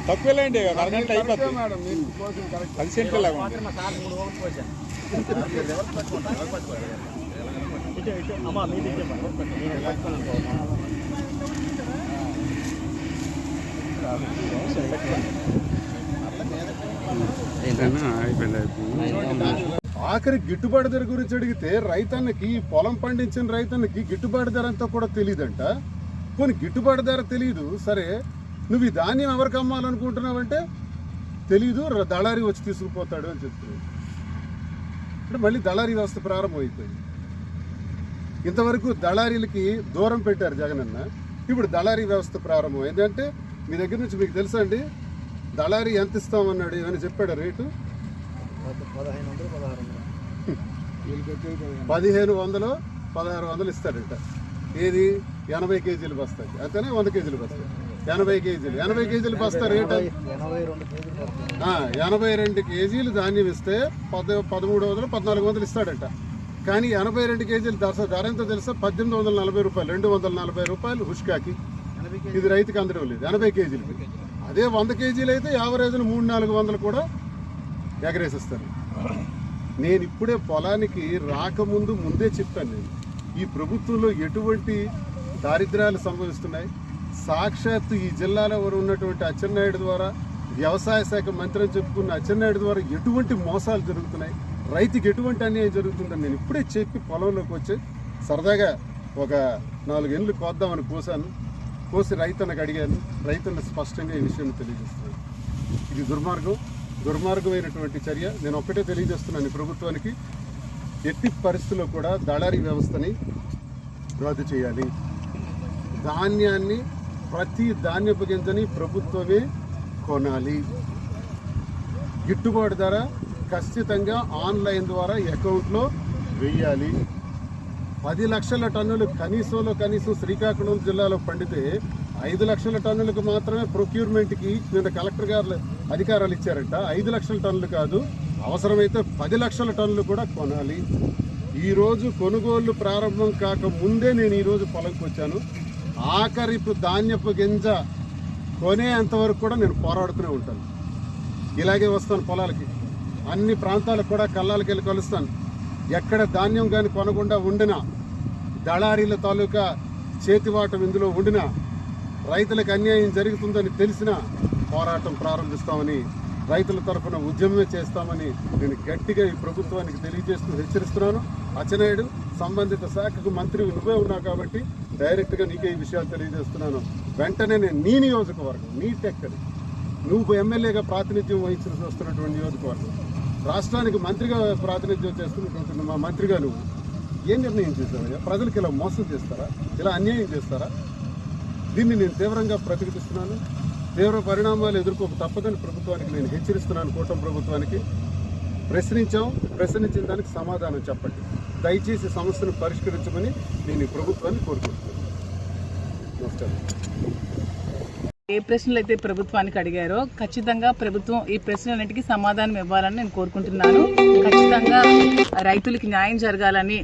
తక్కువేలేండి, అరగంట అయిపోతుంది. 10 సెంట్లు లాగా ఉంది. ఆఖరి గిట్టుబాటు ధర గురించి అడిగితే రైతన్నకి, పొలం పండించిన రైతన్నకి గిట్టుబాటు ధర అంతా కూడా తెలియదంట. కొన్ని గిట్టుబాటు ధర తెలియదు, సరే నువ్వు ఈ ధాన్యం ఎవరికి అమ్మాలనుకుంటున్నావంటే తెలీదు, దళారీ వచ్చి తీసుకుపోతాడు అని చెప్తున్నాడు. అంటే మళ్ళీ దళారీ వ్యవస్థ ప్రారంభమైపోయింది. ఇంతవరకు దళారీలకి దూరం పెట్టారు జగనన్న, ఇప్పుడు దళారీ వ్యవస్థ ప్రారంభం ఏంటంటే మీ దగ్గర నుంచి మీకు తెలుసా అండి దళారీ ఎంత ఇస్తామన్నాడు ఏమని చెప్పాడు రేటు? 1500 1600 ఇస్తాడంట. ఏది 80 కేజీలు బస్తాకి, అంతేనే 100 కేజీలు బస్తా, 80 కేజీలు బస్తా రేటు 82 కేజీలు ధాన్యం ఇస్తే 1300 1400 ఇస్తాడంట. కానీ 82 కేజీలు ధర ఎంతో తెలుసా? 1840 రూపాయలు, 240 రూపాయలు హుష్కాకి. ఇది రైతుకి అందడం లేదు 80 కేజీలకి. అదే 100 కేజీలు అయితే యావరేజ్ను 300-400 కూడా ఎగరేసిస్తారు. నేను ఇప్పుడే పొలానికి రాకముందు ముందే చెప్పాను, నేను ఈ ప్రభుత్వంలో ఎటువంటి దారిద్ర్యాలు సంభవిస్తున్నాయి, సాక్షాత్తు ఈ జిల్లాలో ఉన్నటువంటి అచ్చెన్నాయుడు ద్వారా, వ్యవసాయ శాఖ మంత్రి అని చెప్పుకున్న అచ్చెన్నాయుడు ద్వారా ఎటువంటి మోసాలు జరుగుతున్నాయి, రైతుకి ఎటువంటి అన్యాయం జరుగుతుందని నేను ఇప్పుడే చెప్పి పొలంలోకి వచ్చి సరదాగా ఒక 4 ఏళ్ళు కోద్దామని కోసి రైతన్నకు అడిగాను. రైతన్న స్పష్టంగా ఈ విషయాన్ని తెలియజేస్తున్నాను. ఇది దుర్మార్గమైనటువంటి చర్య. నేను ఒక్కటే తెలియజేస్తున్నాను ప్రభుత్వానికి, ఎట్టి పరిస్థితుల్లో కూడా దళారీ వ్యవస్థని రద్దు చేయాలి. ధాన్యాన్ని, ప్రతి ధాన్యపు గింజని ప్రభుత్వమే కొనాలి. గిట్టుబాటు ధర ఖచ్చితంగా ఆన్లైన్ ద్వారా అకౌంట్లో వెయ్యాలి. 10 లక్షల టన్నులు కనీసం శ్రీకాకుళం జిల్లాలో పండితే 5 లక్షల టన్నులకు మాత్రమే ప్రొక్యూర్మెంట్కి నిన్న కలెక్టర్ గారు అధికారాలు ఇచ్చారంట. 5 లక్షల టన్నులు కాదు, అవసరమైతే 10 లక్షల టన్నులు కూడా కొనాలి. ఈరోజు కొనుగోళ్లు ప్రారంభం కాక ముందే నేను ఈరోజు పొలంకి వచ్చాను. ఆఖరిపు ధాన్యపు గింజ కొనేంతవరకు కూడా నేను పోరాడుతూనే ఉంటాను. ఇలాగే వస్తాను పొలాలకి, అన్ని ప్రాంతాలకు కూడా కళ్ళాలకి వెళ్ళి కలుస్తాను. ఎక్కడ ధాన్యం కానీ కొనకుండా ఉండినా, దళారీల తాలూకా చేతివాటం ఇందులో ఉండినా, రైతులకు అన్యాయం జరుగుతుందని తెలిసినా పోరాటం ప్రారంభిస్తామని, రైతుల తరఫున ఉద్యమమే చేస్తామని నేను గట్టిగా ఈ ప్రభుత్వానికి హెచ్చరిస్తున్నాను. అచ్చెన్నాయుడు, సంబంధిత శాఖకు మంత్రి నువ్వే ఉన్నావు కాబట్టి డైరెక్ట్గా నీకే ఈ విషయాలు తెలియజేస్తున్నాను. వెంటనే నేను నీ నియోజకవర్గం, నీ టెక్కని, నువ్వు ఎమ్మెల్యేగా ప్రాతినిధ్యం వహించాల్సి వస్తున్నటువంటి నియోజకవర్గం, రాష్ట్రానికి మంత్రిగా ప్రాతినిధ్యం చేస్తున్నటువంటి మా మంత్రిగా నువ్వు ఏం నిర్ణయం చేస్తావయ్యా? ప్రజలకు ఇలా మోసం చేస్తారా? ఇలా అన్యాయం చేస్తారా? దీన్ని నేను తీవ్రంగా ప్రతిఘటిస్తున్నాను. తీవ్ర పరిణామాలు ఎదుర్కోక తప్పదని ప్రభుత్వానికి నేను హెచ్చరిస్తున్నాను. కూటమి ప్రభుత్వానికి ప్రశ్నించిన దానికి సమాధానం చెప్పండి. దయచేసి సమస్యను పరిష్కరించమని నేను ఈ ప్రభుత్వాన్ని కోరుకుంటున్నాను. నమస్కారం. ఏ ప్రశ్నలు అయితే ప్రభుత్వానికి అడిగారో ఖచ్చితంగా ప్రభుత్వం ఈ ప్రశ్నలన్నిటికీ సమాధానం ఇవ్వాలని నేను కోరుకుంటున్నాను. ఖచ్చితంగా రైతులకి న్యాయం జరగాలని